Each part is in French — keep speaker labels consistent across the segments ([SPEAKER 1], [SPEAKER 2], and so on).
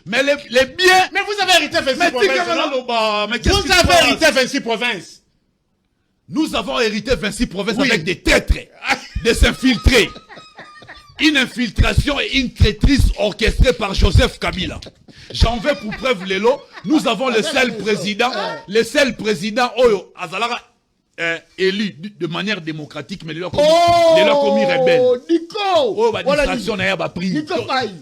[SPEAKER 1] Mais les biens...
[SPEAKER 2] Mais vous avez hérité 26 provinces.
[SPEAKER 1] Mais qu'est-ce
[SPEAKER 2] vous avez hérité 26 provinces.
[SPEAKER 1] Nous avons hérité 26 provinces avec des traîtres, des infiltrés. Une infiltration et une traîtrise orchestrée par Joseph Kabila. J'en veux pour preuve Lélo. Nous avons le seul président Oyo Azalara élu de manière démocratique, mais il a commis rebelle.
[SPEAKER 3] Nico!
[SPEAKER 1] Oh, l'administration n'a pas pris.
[SPEAKER 3] Nico Faye.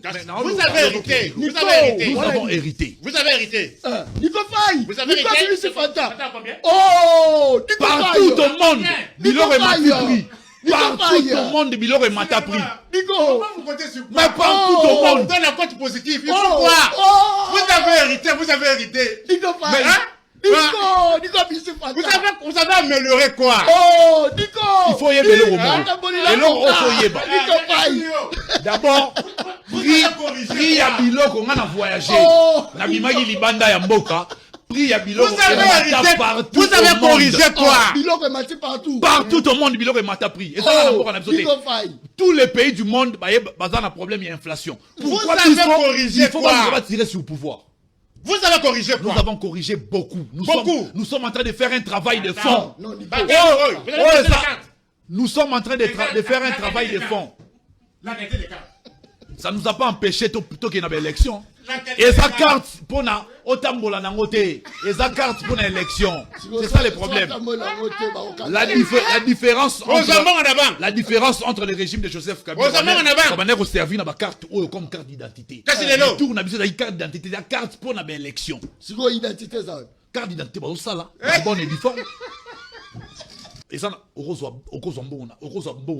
[SPEAKER 2] Vous avez hérité.
[SPEAKER 1] Nous avons hérité.
[SPEAKER 2] Vous avez hérité.
[SPEAKER 3] Nico Faye.
[SPEAKER 2] Vous avez hérité.
[SPEAKER 3] Nico Fanta.
[SPEAKER 2] Combien?
[SPEAKER 3] Oh! Nico Faye.
[SPEAKER 1] Partout au monde, Bilor est maté pris.
[SPEAKER 3] Nico
[SPEAKER 1] Partout
[SPEAKER 3] Faye.
[SPEAKER 1] au monde, Bilor est maté pris.
[SPEAKER 3] Nico!
[SPEAKER 2] Comment vous comptez sur quoi?
[SPEAKER 1] Mais partout au
[SPEAKER 2] On
[SPEAKER 1] monde.
[SPEAKER 2] donne un compte positif. Il faut voir. Vous avez hérité. Vous avez hérité.
[SPEAKER 3] Nico Faye.
[SPEAKER 2] Mais, hein? Vous avez amélioré quoi?
[SPEAKER 3] Oh, Nico!
[SPEAKER 1] Il faut y aller au monde. Et l'on d'abord, prix à Biloko, on a voyagé. Nabimagi Libanda ya Mboka. Prix à Biloko.
[SPEAKER 2] Vous avez hérité partout. Vous avez corrigé quoi?
[SPEAKER 3] Biloko est maté partout.
[SPEAKER 1] Partout au monde, Biloko est maté pris. Et ça, on a besoin. Tous les pays du monde, bazar un problème, il y a inflation.
[SPEAKER 2] Pourquoi vous avez corrigé quoi?
[SPEAKER 1] Il faut pas tirer sur le pouvoir.
[SPEAKER 2] Vous avez corrigé quoi?
[SPEAKER 1] Nous avons corrigé beaucoup. Nous sommes en train de faire un travail de fond. Nous sommes en train de faire un travail de fond. Ça ne nous a pas empêché plutôt qu'il y ait une élection. Et sa carte pour na otambola na ngote. Et sa carte pour l'élection. C'est ça le problème. La différence entre le régime de Joseph Kabila et servi na carte comme carte d'identité. Tour na biso na carte d'identité, la carte pour na élection.
[SPEAKER 3] C'est quoi identité ça?
[SPEAKER 1] Carte d'identité ba ça là, bonne uniforme. Et ça on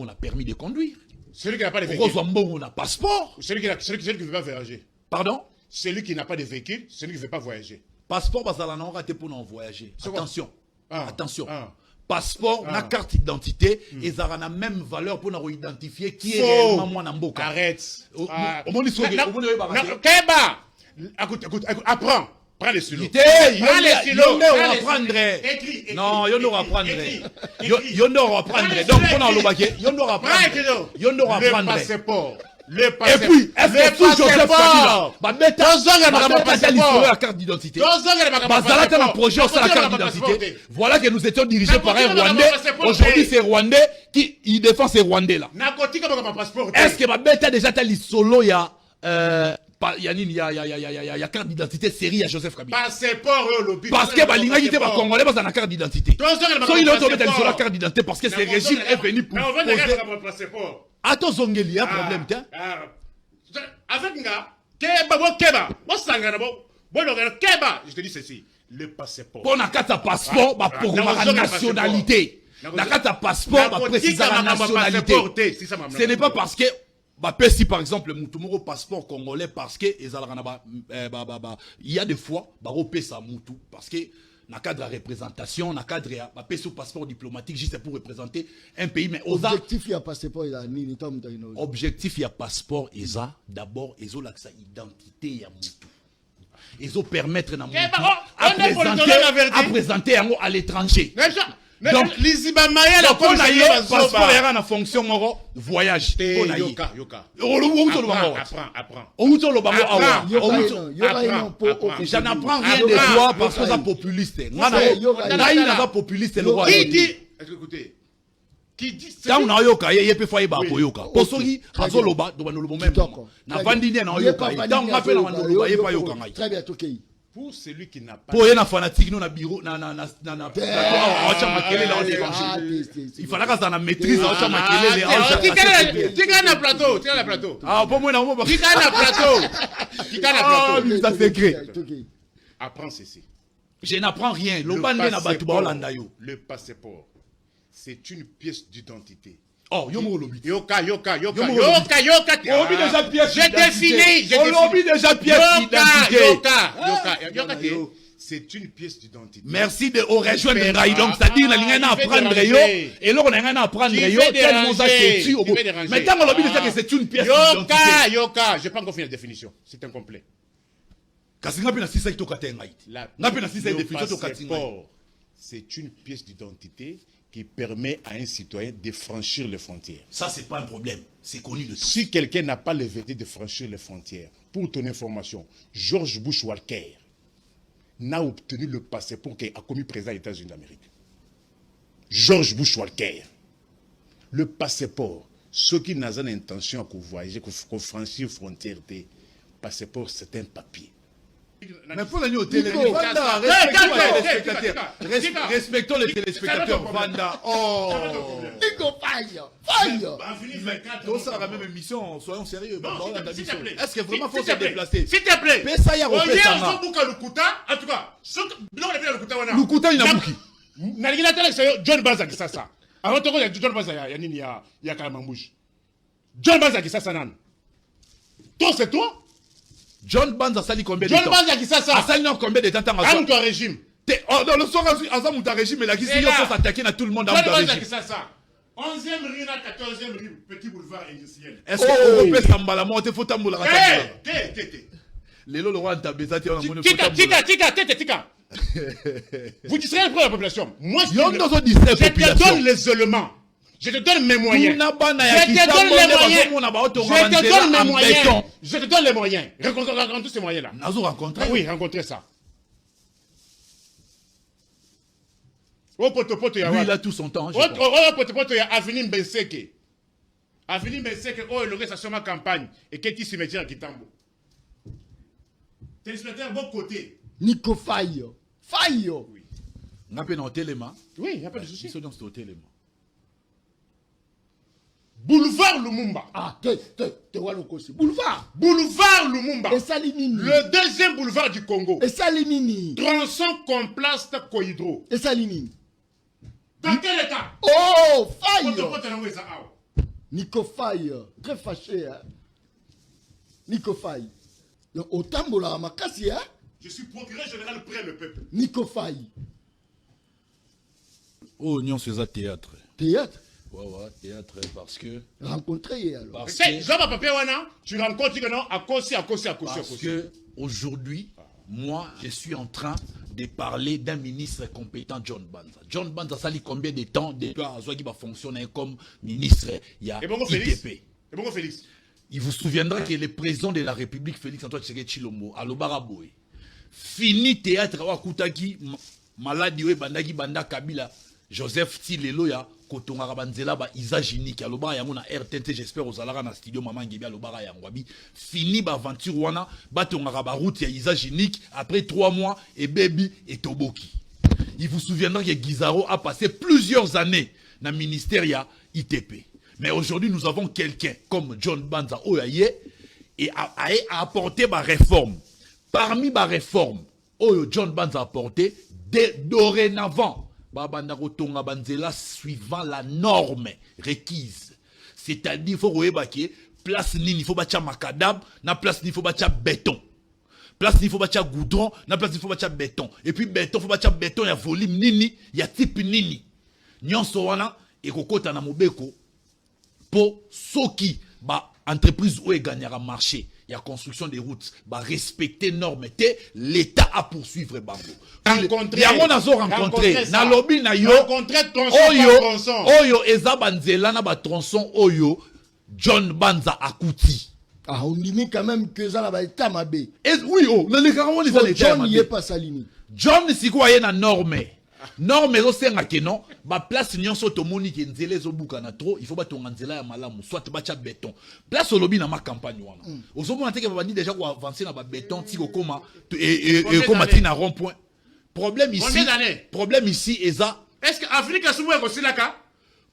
[SPEAKER 1] a permis de conduire.
[SPEAKER 2] Celui qui n'a pas de véhicule.
[SPEAKER 1] On a passeport.
[SPEAKER 2] Celui qui ne veut pas voyager.
[SPEAKER 1] Pardon?
[SPEAKER 2] Celui qui n'a pas de véhicule, celui qui ne veut pas voyager.
[SPEAKER 1] Passeport, parce que là, on a raté pour nous voyager. Attention. Attention. Passeport,
[SPEAKER 2] Ah.
[SPEAKER 1] na carte d'identité, et ça a la même valeur pour nous identifier qui est réellement moi Namboka.
[SPEAKER 2] Arrête.
[SPEAKER 1] Au monde,
[SPEAKER 2] Keba! Écoute, apprends. Prends les stylos.
[SPEAKER 1] Prends les stylos. Écris. Non, il y en aura prendre. Il y en aura prendre. Donc, on a l'obagé. Il y en aura prendre. Il y en aura prendre.
[SPEAKER 2] Le passeport.
[SPEAKER 1] Et puis, est-ce que tout Joseph Kabila va mettre la carte d'identité? Bazala a un projet sur la carte d'identité. Voilà que nous étions dirigés par un Rwandais. Aujourd'hui, c'est Rwandais qui défend ces Rwandais là. Est-ce que ma bête a déjà tel solo il y a carte d'identité série à Joseph Kabila.
[SPEAKER 2] Passeport au lobby.
[SPEAKER 1] Parce que balinga qui va congolais dans la carte d'identité. So il a autorisé sur la carte d'identité parce que ce régime est venu pour poser. Attends Zongeli, il y a un problème tiens.
[SPEAKER 2] Avec nga Keba, je te dis ceci, le passeport.
[SPEAKER 1] Pour la carte passeport, pour la nationalité. La carte passeport, pour préciser la nationalité. Ce n'est pas parce que si par exemple Moutoumoro passeport congolais parce que il y a des fois ça Moutou parce que dans le cadre de la représentation, dans le cadre de passeport diplomatique juste pour représenter un pays mais
[SPEAKER 3] objectif il y a passeport
[SPEAKER 1] objectif il y a passeport d'abord ils ont l'accès identité à Moutou. Ils ont permettre à présenter à l'étranger. Donc, passeport est en fonction de voyage.
[SPEAKER 2] Yoka.
[SPEAKER 1] Apprends. Je n'apprends rien de toi parce que c'est populiste. N'a pas populiste le roi.
[SPEAKER 2] Écoutez. Qui dit
[SPEAKER 1] ça? On a yoka, il peut faire yoka. Posogi, azoloba, doit nous le même. Na vandine na yoka. Dans on appelle na loba, il pas yoka.
[SPEAKER 3] Très bien, ok.
[SPEAKER 2] Pour celui qui n'a pas.
[SPEAKER 1] Pour y en a fanatique, nous na bureau, il fallait que ça na maîtrise,
[SPEAKER 2] plateau.
[SPEAKER 1] Ah, pour moi, non,
[SPEAKER 2] Qui gagne plateau.
[SPEAKER 1] Ça secret.
[SPEAKER 2] Apprends ceci.
[SPEAKER 1] Je n'apprends rien.
[SPEAKER 2] Le passeport, c'est une pièce d'identité.
[SPEAKER 1] Oh, yoka.
[SPEAKER 2] J'ai défini.
[SPEAKER 1] déjà pièce d'identité.
[SPEAKER 2] Yoka. C'est une pièce d'identité.
[SPEAKER 1] Merci de rejoindre Rai. Donc, c'est-à-dire, on a rien à apprendre. Et là, on a rien à apprendre. Mais tant qu'on a dit que c'est une pièce d'identité.
[SPEAKER 2] Yoka. Je n'ai pas encore fini la définition. C'est incomplet. Le passeport, c'est une pièce d'identité qui permet à un citoyen de franchir les frontières.
[SPEAKER 1] Ça, c'est pas un problème. C'est connu de tous.
[SPEAKER 2] Si quelqu'un n'a pas le vertu de franchir les frontières, pour ton information, George Bush Walker n'a obtenu le passeport qu'il a commis président des États-Unis d'Amérique. George Bush Walker. Le passeport, ceux qui n'ont pas l'intention de voyager, de franchir les frontières, le passeport, c'est un papier.
[SPEAKER 1] Mais pour la nuit au télé, respectons les téléspectateurs. Vanda, oh.
[SPEAKER 3] Nico Faille. Faille.
[SPEAKER 1] Dans ça, la même émission, soyons sérieux.
[SPEAKER 2] S'il te plaît.
[SPEAKER 1] Est-ce que vraiment il faut se déplacer?
[SPEAKER 2] S'il te plaît.
[SPEAKER 1] Mais ça y a repris ça.
[SPEAKER 2] En tout cas,
[SPEAKER 1] Lukuta, il a bouki.
[SPEAKER 2] John Banza qui ça. Avant tout, il y a John Banza, il y a Kalamambouche. John Banza qui ça, nan. Toi, c'est toi?
[SPEAKER 1] John Banza sali combien de temps?
[SPEAKER 2] John Banza qui ça.
[SPEAKER 1] Sali non combien de temps?
[SPEAKER 2] Dans ton régime.
[SPEAKER 1] Oh, dans le soir, Azam ou ta régime, mais la question, il faut s'attaquer à tout le monde dans
[SPEAKER 2] John
[SPEAKER 1] ton
[SPEAKER 2] Banza
[SPEAKER 1] régime.
[SPEAKER 2] qui ça. 11e rue, 14e rue, petit boulevard industriel.
[SPEAKER 1] Est-ce qu'on peut s'emballer? Moi, il faut t'emballer.
[SPEAKER 2] Les
[SPEAKER 1] lots, le roi de ta baisate, on a mon
[SPEAKER 2] Tika. Vous distrayez pour la population. Moi, je te donne les éléments. Je te donne mes moyens. Je te donne les moyens. Rencontre ces moyens-là. Oui, rencontrez ça.
[SPEAKER 1] Lui, il a tout son temps.
[SPEAKER 2] Il y a Avenue Mbenseke. Avenue Mbenseke, oh, il aurait sa campagne. Et qui se mettait à Kitambo. Téléspectateur, bon côté.
[SPEAKER 3] Nico Faille. Faille.
[SPEAKER 2] Oui.
[SPEAKER 1] On a peine au téléma.
[SPEAKER 2] Oui, il n'y a pas de souci.
[SPEAKER 1] Ils sont au téléma.
[SPEAKER 2] Boulevard Lumumba.
[SPEAKER 3] Ah, te vois le côté. Boulevard.
[SPEAKER 2] Boulevard Lumumba.
[SPEAKER 3] Et Salimini.
[SPEAKER 2] Le deuxième boulevard du Congo.
[SPEAKER 3] Et Salimini.
[SPEAKER 2] Tronçon Complaste Cohydro.
[SPEAKER 3] Et Salimini.
[SPEAKER 2] Dans quel état?
[SPEAKER 3] Oh, Faille.
[SPEAKER 2] Nico
[SPEAKER 3] Faille. Très fâché, hein. Nico Faille. Au Tambola, Makassi, hein.
[SPEAKER 2] Je suis procureur général près le peuple.
[SPEAKER 3] Nico Faille.
[SPEAKER 1] Oh, non, c'est ça, théâtre.
[SPEAKER 3] Théâtre?
[SPEAKER 1] Ouais, théâtre, parce que...
[SPEAKER 3] Rencontrer, alors.
[SPEAKER 1] Parce
[SPEAKER 2] tu rencontres à cause.
[SPEAKER 1] Parce que aujourd'hui, moi, je suis en train de parler d'un ministre compétent, John Banza. John Banza, ça dit combien de temps depuis qu'il va fonctionner comme ministre? Il y a ITP.
[SPEAKER 2] Félix.
[SPEAKER 1] Il vous souviendra que le président de la République, Félix Antoine Tshisekedi Tshilombo, à l'Obaraboé, fini théâtre à Kutaki, Maladi, Bandagi, Banda, Kabila, Joseph Tilelo, ya, Kotonga, Banzela, Isaginique, à l'Obara, Yamona, RTNT, j'espère aux Alara, na studio, Maman Ngebi, à l'Obara, Yangwabi, fini, aventure, Wana, Batonga, route, ya Isaginique, après 3 mois, et Baby, et Toboki. Il vous souviendra que Guizaro a passé plusieurs années dans le ministère, ya, ITP. Mais aujourd'hui, nous avons quelqu'un comme John Banza Oyaye et a apporté ma réforme. Parmi ma réforme, John Banza a apporté dorénavant, suivant la norme requise. C'est-à-dire, il faut que place nini, il faut bâtir macadam, na place nini, il faut bâtir béton. Place nini, il faut bâtir goudron, na place nini, il faut bâtir béton. Et puis béton, il faut bâtir béton, il y a volume nini, il y a type nini. Nyonso wana, et kokota na mobeko. Pour ceux qui, entreprise où gagnera marché, il y a construction des routes, respecter normes, l'État a poursuivre Bango.
[SPEAKER 2] Rencontrer.
[SPEAKER 1] Na lobby na yo.
[SPEAKER 2] Rencontrer tronçon.
[SPEAKER 1] Oyo eza banzela na ba tronçon oyo John Banza akuti.
[SPEAKER 3] Ah, on dit quand même que ça va être mabé.
[SPEAKER 1] Oui, les carrément les états
[SPEAKER 3] John n'y est pas Salini.
[SPEAKER 1] John si quoi y na norme. Norme ezosenga ke non ba place nyonso to moni ke nzela ezobuka na trop il faut batonga nzela ya malamu soit bacha béton place olobi na ma campagne wana ozomona te ke ba bandi déjà ko avancer na ba béton ti ko koma et koma ti na rond point problème ici eza
[SPEAKER 2] est-ce que Afrique soumu ko silaka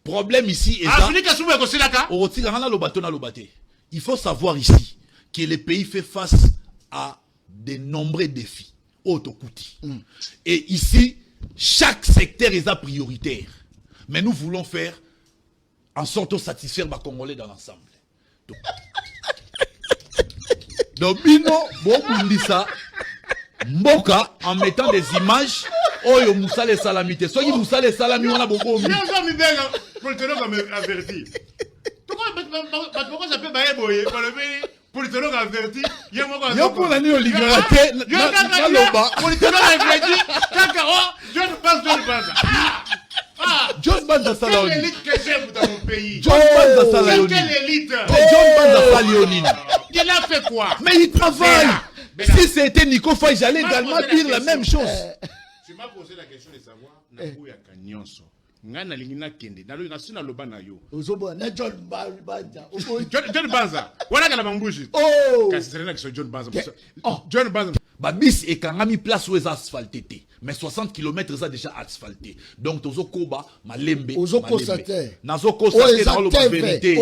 [SPEAKER 1] problème ici eza
[SPEAKER 2] Afrique soumu ko silaka
[SPEAKER 1] o tika na lobato na lobate il faut savoir ici que le pays fait face à de nombreux défis autokuti et ici chaque secteur est prioritaire. Mais nous voulons faire en sorte de satisfaire les Congolais dans l'ensemble. Donc, Bino, Bobundisa, Mboka, en mettant des images, Oyo Moussa les Salamité. Soit Moussa les Salami, on a beaucoup de
[SPEAKER 2] pourquoi ça peut bailler politologue averti, il y a moi
[SPEAKER 1] yo pour la nuit liberté
[SPEAKER 2] na loba politologue averti kaka je ne pense pas
[SPEAKER 1] John Banza Saloni.
[SPEAKER 2] Quelle élite que j'aime dans mon pays?
[SPEAKER 1] John Banza Saloni.
[SPEAKER 2] Quelle élite?
[SPEAKER 1] John Banza Saloni.
[SPEAKER 2] Il a fait quoi?
[SPEAKER 1] Mais il travaille. Si c'était Nico Faye, j'allais également dire la même chose.
[SPEAKER 2] Tu m'as posé la question de savoir Nabu ya Kanyonso. Ngana lingina kende. Nalo nasuna loba na yo.
[SPEAKER 3] Ozobo na John Banza.
[SPEAKER 2] John Banza. Wana kana mambuji.
[SPEAKER 3] Oh.
[SPEAKER 2] Kasi serena ki John Banza.
[SPEAKER 3] Oh.
[SPEAKER 2] John Banza.
[SPEAKER 1] Babis et Kangami place où est asphalté. Mais 60 km ça déjà asphalté. Donc tozo koba malembe.
[SPEAKER 3] Ozo constater.
[SPEAKER 1] Nazo constater dans la vérité.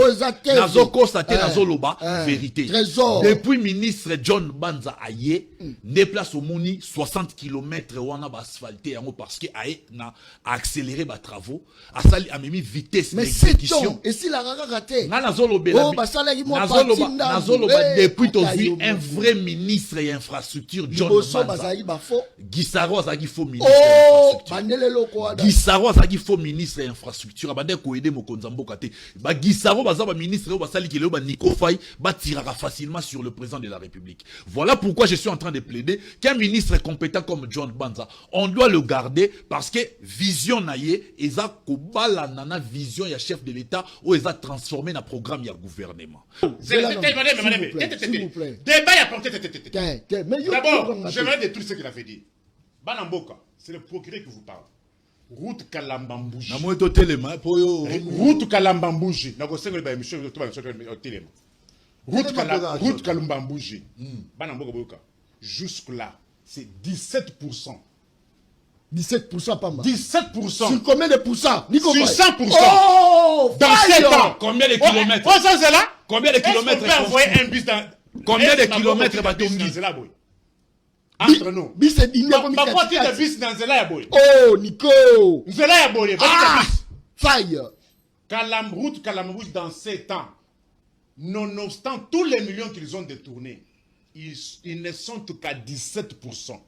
[SPEAKER 1] Nazo constater dans loba vérité. Depuis ministre John Banza aye, ne place au moni 60 km wana ba asphalté yango parce que aye na accéléré ba travaux, a sali a mis vitesse
[SPEAKER 3] d'exécution. Et si la raté.
[SPEAKER 1] Na nazo lobela.
[SPEAKER 3] Oh ba sala ki mo
[SPEAKER 1] nazo loba depuis tozi un vrai ministre et infrastructure John Banza. Gisaro azaki faux ministre.
[SPEAKER 3] Oh, bandelelo quoi.
[SPEAKER 1] Gisaro azaki faux ministre et infrastructure. Abande ko aider mokonza mboka te. Ba Gisaro baza ba ministre ba sali ki le ba Nico Faye ba tirera facilement sur le président de la République. Voilà pourquoi je suis en train de plaider qu'un ministre compétent comme John Banza, on doit le garder parce que vision naie eza ko bala nana vision ya chef de l'État ou eza transformé na programme ya gouvernement.
[SPEAKER 2] Madame. Débat ya porté. D'abord, j'aimerais détruire ce qu'il avait dit. Banamboka, c'est le procureur qui vous parle. Route Kalambambouji. Route Kalambambouji. Route Kalambambouji. Banamboka Boka. Jusque-là, c'est 17%.
[SPEAKER 3] 17% pas mal.
[SPEAKER 2] 17%.
[SPEAKER 3] Sur combien de pourcents?
[SPEAKER 2] Sur 100%.
[SPEAKER 3] Oh,
[SPEAKER 2] dans 7 ans.
[SPEAKER 1] Combien de kilomètres?
[SPEAKER 2] Oh, ça c'est là?
[SPEAKER 1] Combien de kilomètres?
[SPEAKER 2] On peut envoyer un bus dans...
[SPEAKER 1] Combien de kilomètres Batongi?
[SPEAKER 2] Entre nous.
[SPEAKER 3] Bis est digné comme
[SPEAKER 2] ça. Pourquoi tu as bis dans Zela ya boy?
[SPEAKER 3] Oh, Nico.
[SPEAKER 2] Zela ya boy.
[SPEAKER 3] Ah, faille.
[SPEAKER 2] Route Kalambouche dans 7 ans. Nonobstant tous les millions qu'ils ont détournés, ils ne sont qu'à 17%.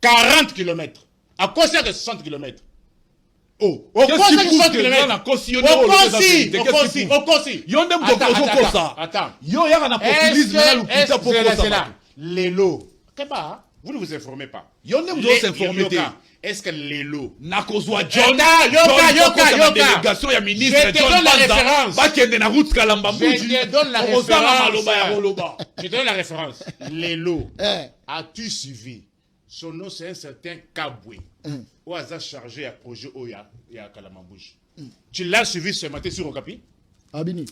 [SPEAKER 2] 40 km. À quoi sert de 60 km? Oh, au Consi, 60 km. Au Consi. Attends.
[SPEAKER 1] Yo y'a un populisme là,
[SPEAKER 2] c'est là. Les lots. Vous ne vous informez pas. Est-ce que les lots
[SPEAKER 1] Nakozwa John
[SPEAKER 2] Yoka
[SPEAKER 1] délégation ya ministre John Banza bakende na route Kalambambouji.
[SPEAKER 2] Je te donne la référence. Les lots. As-tu suivi? Son nom c'est un certain Kabwe. Où a chargé un projet Oya et à Kalambambouji. Tu l'as suivi ce matin sur Okapi?
[SPEAKER 3] Abini.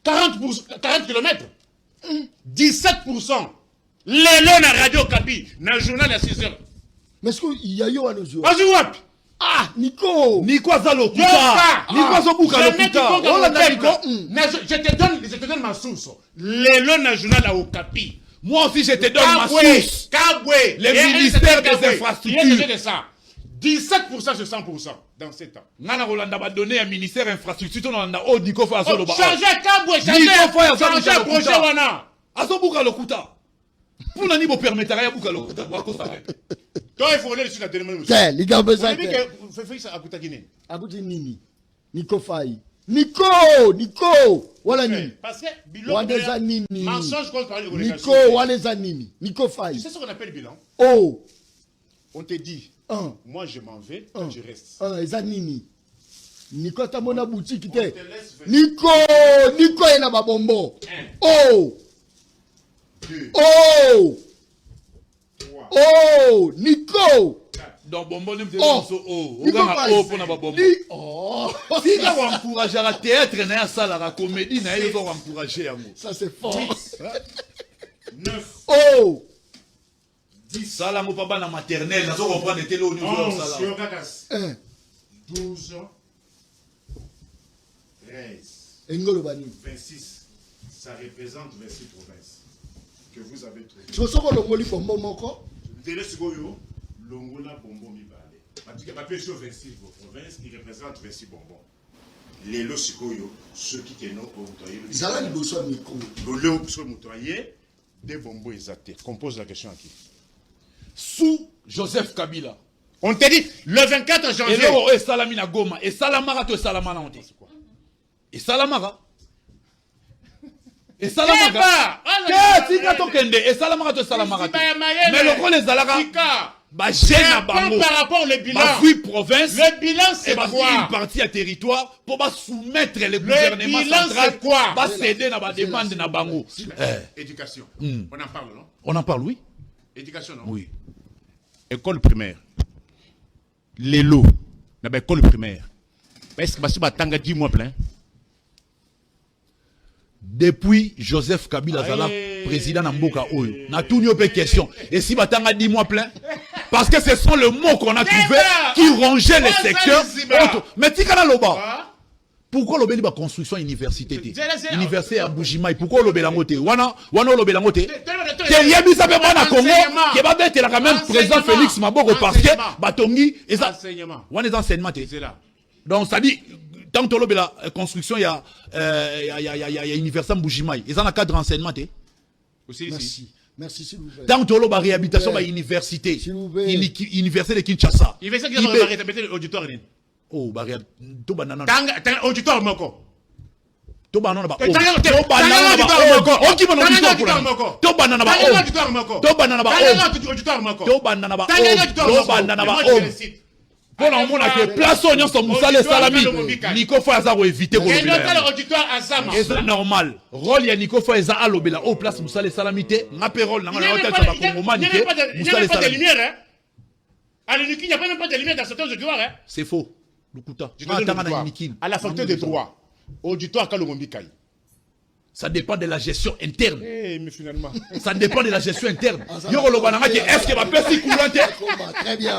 [SPEAKER 2] 40 km. 17%. Les lots na radio Kapi, na journal à 6 heures.
[SPEAKER 3] Mais est-ce qu'il y a eu un autre jour?
[SPEAKER 2] Ah,
[SPEAKER 3] Nico
[SPEAKER 1] Azalo Kuta. Nico Azobuka Lokuta.
[SPEAKER 2] Je te donne ma source. Les lots na journal à Okapi.
[SPEAKER 1] Moi aussi je te donne ma source.
[SPEAKER 2] Kabwe.
[SPEAKER 1] Le ministère des infrastructures.
[SPEAKER 2] Il y a de ça. 17% sur 100% dans 7 ans.
[SPEAKER 1] Nana Rolanda va donner un ministère infrastructure. On a oh Nico Faye Azoloba.
[SPEAKER 2] Changez Kabwe. Changez projet wana.
[SPEAKER 1] Azobuka Lokuta. Pour n'ani vous permettre rien Buka Lokuta.
[SPEAKER 2] Toi il faut aller sur la télévision.
[SPEAKER 3] C'est les gars besoin.
[SPEAKER 2] Fais ça à Kuta Guinée.
[SPEAKER 3] Akuti nini? Nico Faye. Nico. Voilà nini.
[SPEAKER 2] Parce que bilan.
[SPEAKER 3] Wala nini.
[SPEAKER 2] Mensonge contre parler de
[SPEAKER 3] Nico wala nini. Nico Faye.
[SPEAKER 2] Tu sais ce qu'on appelle bilan?
[SPEAKER 3] Oh.
[SPEAKER 2] On te dit. Moi je m'en vais, toi tu restes.
[SPEAKER 3] Nini. Nico ta mona boutique te. Nico ena ba bonbon. Oh.
[SPEAKER 2] 2.
[SPEAKER 3] Oh.
[SPEAKER 2] 3.
[SPEAKER 3] Oh, Nico.
[SPEAKER 1] Donc bonbon ne me dit pas oh.
[SPEAKER 3] Nico
[SPEAKER 1] oh pour na ba bonbon.
[SPEAKER 3] Oh.
[SPEAKER 1] Si tu vas encourager à théâtre na ça la comédie na ils vont encourager yango.
[SPEAKER 3] Ça c'est fort.
[SPEAKER 2] 9.
[SPEAKER 3] Oh.
[SPEAKER 2] 10.
[SPEAKER 1] Ça là mon papa na maternelle, na so comprendre télé au niveau de ça là.
[SPEAKER 2] 12. 13.
[SPEAKER 3] Engolo bani.
[SPEAKER 2] 26. Ça représente 26 provinces que vous avez trouvées.
[SPEAKER 3] Tu sais que l'ongoli bombo moko?
[SPEAKER 2] Délai Sigoyo, l'ongola bombo mi balé. Parce que papier sur 26 provinces, il représente 26 bonbons. Les lots Sigoyo, ceux qui tiennent au motoyer.
[SPEAKER 3] Zala ni boso micro.
[SPEAKER 2] Le lot sur motoyer, des bonbons exaltés. On pose la question à qui?
[SPEAKER 1] Sous Joseph Kabila.
[SPEAKER 2] On te dit le 24 janvier.
[SPEAKER 1] Et là, et Salamina Goma. Et Salamara, tu es Salamana, on dit. Et Salamara. Et Salamara. Et Salamara, tu es Salamara. Mais le rôle est Zalara.
[SPEAKER 2] par rapport au bilan.
[SPEAKER 1] Province.
[SPEAKER 2] Le bilan, c'est quoi?
[SPEAKER 1] Une partie à territoire pour soumettre le gouvernement central.
[SPEAKER 2] Quoi?
[SPEAKER 1] Céder dans la demande de Bango.
[SPEAKER 2] Éducation. On en parle, non?
[SPEAKER 1] On en parle, oui.
[SPEAKER 2] Éducation, non?
[SPEAKER 1] Oui.
[SPEAKER 2] École primaire. Les lots. École primaire. Est-ce que tu as 10 mois plein?
[SPEAKER 1] Depuis Joseph Kabila Zala, président Namboka Oyo, n'a tout n'y question. Et si Batanga 10 mois plein? Parce que ce sont les mots qu'on a trouvés qui rongeaient les secteurs. Mais Tikana Loba. Pourquoi l'obéli la construction université? Université à Boujimaï. Pourquoi l'obéli la moté? Wana l'obéli la moté. Qu'il y a mis ça même en Congo, qui va être la même président Félix Maboko parce que Batongi et ça. Wana est enseignement. Donc ça dit. Tant que tu as la construction, il y a l'université Mboujimaï. Ils ont un cadre d'enseignement.
[SPEAKER 3] Merci. Merci, s'il vous plaît.
[SPEAKER 1] Tant que tu as la réhabilitation de l'université. Université de Kinshasa.
[SPEAKER 2] Université de Kinshasa. Auditoire.
[SPEAKER 1] Oh, barrière. Tout banana.
[SPEAKER 2] Auditoire, Moko.
[SPEAKER 1] Tout banana.
[SPEAKER 2] Tout banana. Tout banana. Tout banana.
[SPEAKER 1] Pour la monde qui place on son Moussale Salami, Nico Faza pour éviter qu'on c'est normal. Rôle ya Nico Faza à l'obéla au place Moussale Salami té, n'apérole n'a pas hôtel ça va Congo il
[SPEAKER 2] n'y a pas de lumière hein. À l'unique, il n'y a même pas de lumière dans certains auditoires hein.
[SPEAKER 1] C'est faux. Lukuta.
[SPEAKER 2] À la faculté de droit, auditoire Kalomombikai.
[SPEAKER 1] Ça dépend de la gestion interne.
[SPEAKER 2] Mais finalement.
[SPEAKER 1] Ça dépend de la gestion interne. Est-ce que ma personne est coulante?
[SPEAKER 3] Très bien.